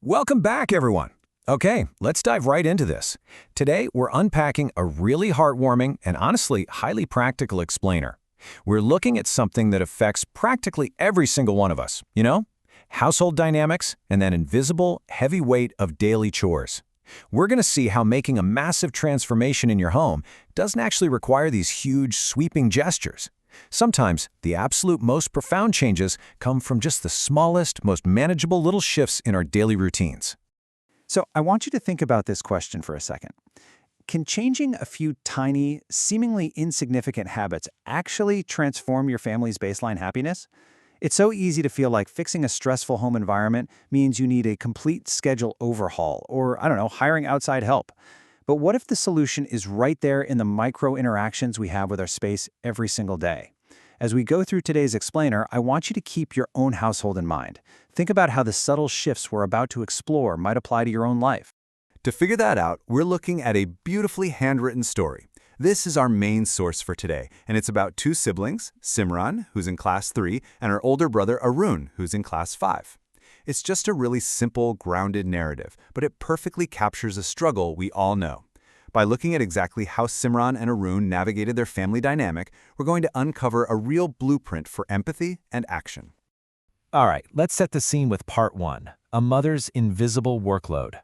Welcome back, everyone. Okay, let's dive right into this. Today, we're unpacking a really heartwarming and honestly highly practical explainer. We're looking at something that affects practically every single one of us, household dynamics and that invisible, heavy weight of daily chores. We're going to see how making a massive transformation in your home doesn't actually require these huge, sweeping gestures. Sometimes, the absolute most profound changes come from just the smallest, most manageable little shifts in our daily routines. So I want you to think about this question for a second. Can changing a few tiny, seemingly insignificant habits actually transform your family's baseline happiness? It's so easy to feel like fixing a stressful home environment means you need a complete schedule overhaul or, hiring outside help. But what if the solution is right there in the micro interactions we have with our space every single day? As we go through today's explainer, I want you to keep your own household in mind. Think about how the subtle shifts we're about to explore might apply to your own life. To figure that out, we're looking at a beautifully handwritten story. This is our main source for today, and it's about two siblings, Simran, who's in class 3, and her older brother, Arun, who's in class 5. It's just a really simple, grounded narrative, but it perfectly captures a struggle we all know. By looking at exactly how Simran and Arun navigated their family dynamic, we're going to uncover a real blueprint for empathy and action. All right, let's set the scene with part 1, a mother's invisible workload.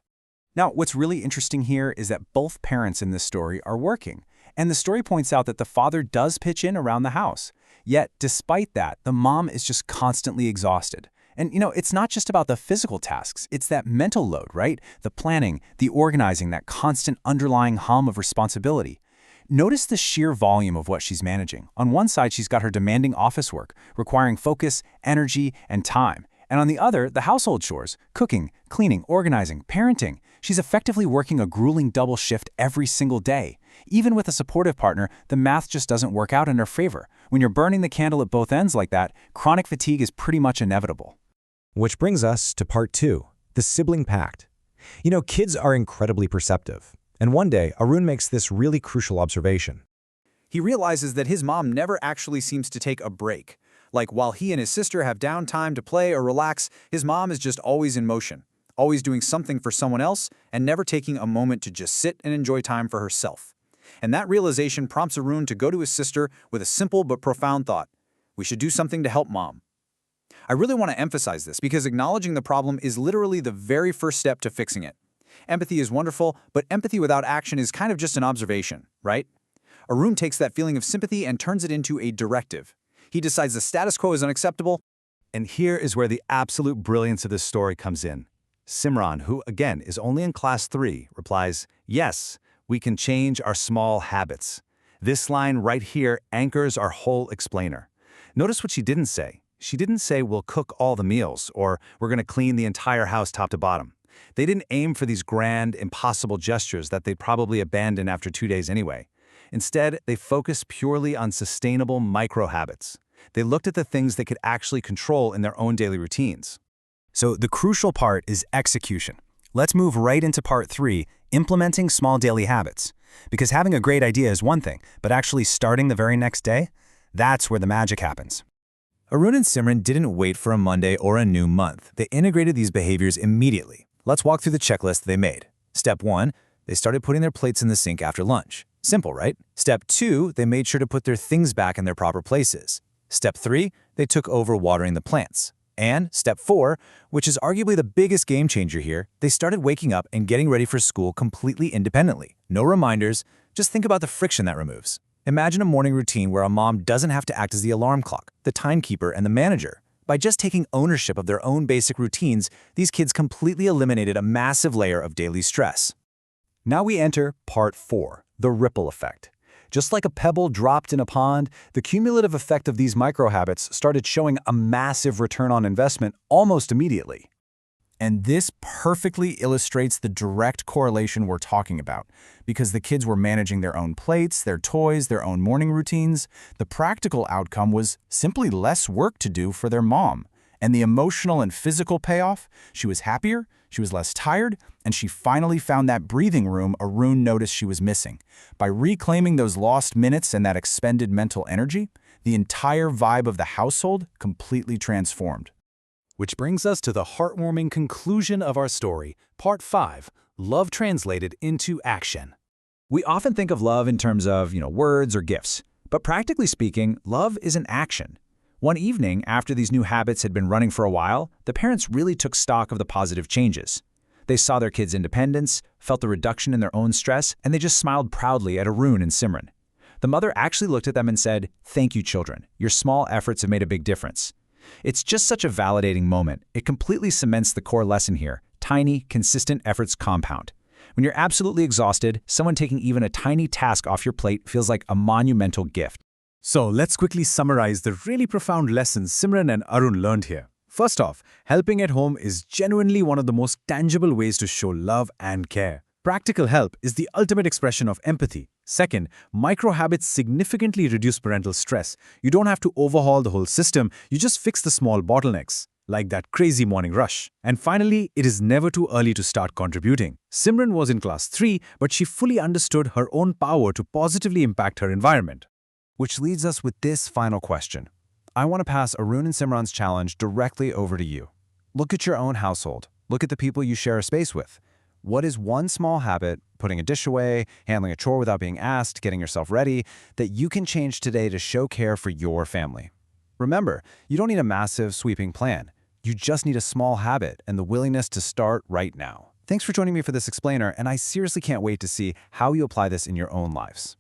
Now, what's really interesting here is that both parents in this story are working, and the story points out that the father does pitch in around the house. Yet, despite that, the mom is just constantly exhausted. And, it's not just about the physical tasks, it's that mental load, right? The planning, the organizing, that constant underlying hum of responsibility. Notice the sheer volume of what she's managing. On one side, she's got her demanding office work, requiring focus, energy, and time. And on the other, the household chores, cooking, cleaning, organizing, parenting. She's effectively working a grueling double shift every single day. Even with a supportive partner, the math just doesn't work out in her favor. When you're burning the candle at both ends like that, chronic fatigue is pretty much inevitable. Which brings us to part 2, the sibling pact. Kids are incredibly perceptive. And one day, Arun makes this really crucial observation. He realizes that his mom never actually seems to take a break. Like while he and his sister have downtime to play or relax, his mom is just always in motion, always doing something for someone else and never taking a moment to just sit and enjoy time for herself. And that realization prompts Arun to go to his sister with a simple but profound thought. We should do something to help mom. I really want to emphasize this because acknowledging the problem is literally the very first step to fixing it. Empathy is wonderful, but empathy without action is kind of just an observation, right? Arun takes that feeling of sympathy and turns it into a directive. He decides the status quo is unacceptable. And here is where the absolute brilliance of this story comes in. Simran, who again is only in class 3, replies, "Yes, we can change our small habits." This line right here anchors our whole explainer. Notice what she didn't say. She didn't say we'll cook all the meals or we're going to clean the entire house top to bottom. They didn't aim for these grand, impossible gestures that they'd probably abandon after 2 days anyway. Instead, they focused purely on sustainable micro-habits. They looked at the things they could actually control in their own daily routines. So the crucial part is execution. Let's move right into part 3, implementing small daily habits. Because having a great idea is one thing, but actually starting the very next day, that's where the magic happens. Arun and Simran didn't wait for a Monday or a new month. They integrated these behaviors immediately. Let's walk through the checklist they made. Step 1, they started putting their plates in the sink after lunch. Simple, right? Step 2, they made sure to put their things back in their proper places. Step 3, they took over watering the plants. And step 4, which is arguably the biggest game changer here, they started waking up and getting ready for school completely independently. No reminders, just think about the friction that removes. Imagine a morning routine where a mom doesn't have to act as the alarm clock, the timekeeper, and the manager. By just taking ownership of their own basic routines, these kids completely eliminated a massive layer of daily stress. Now we enter part 4, the ripple effect. Just like a pebble dropped in a pond, the cumulative effect of these micro-habits started showing a massive return on investment almost immediately. And this perfectly illustrates the direct correlation we're talking about. Because the kids were managing their own plates, their toys, their own morning routines, the practical outcome was simply less work to do for their mom. And the emotional and physical payoff, she was happier, she was less tired, and she finally found that breathing room Arun noticed she was missing. By reclaiming those lost minutes and that expended mental energy, the entire vibe of the household completely transformed. Which brings us to the heartwarming conclusion of our story, Part 5, Love Translated into Action. We often think of love in terms of, words or gifts. But practically speaking, love is an action. One evening, after these new habits had been running for a while, the parents really took stock of the positive changes. They saw their kids' independence, felt the reduction in their own stress, and they just smiled proudly at Arun and Simran. The mother actually looked at them and said, "Thank you, children. Your small efforts have made a big difference." It's just such a validating moment. It completely cements the core lesson here. Tiny, consistent efforts compound. When you're absolutely exhausted, someone taking even a tiny task off your plate feels like a monumental gift. So let's quickly summarize the really profound lessons Simran and Arun learned here. First off, helping at home is genuinely one of the most tangible ways to show love and care. Practical help is the ultimate expression of empathy. Second, micro habits significantly reduce parental stress. You don't have to overhaul the whole system, you just fix the small bottlenecks, like that crazy morning rush. And finally, it is never too early to start contributing. Simran was in class 3, but she fully understood her own power to positively impact her environment. Which leads us with this final question. I want to pass Arun and Simran's challenge directly over to you. Look at your own household. Look at the people you share a space with. What is one small habit, putting a dish away, handling a chore without being asked, getting yourself ready, that you can change today to show care for your family? Remember, you don't need a massive, sweeping plan. You just need a small habit and the willingness to start right now. Thanks for joining me for this explainer, and I seriously can't wait to see how you apply this in your own lives.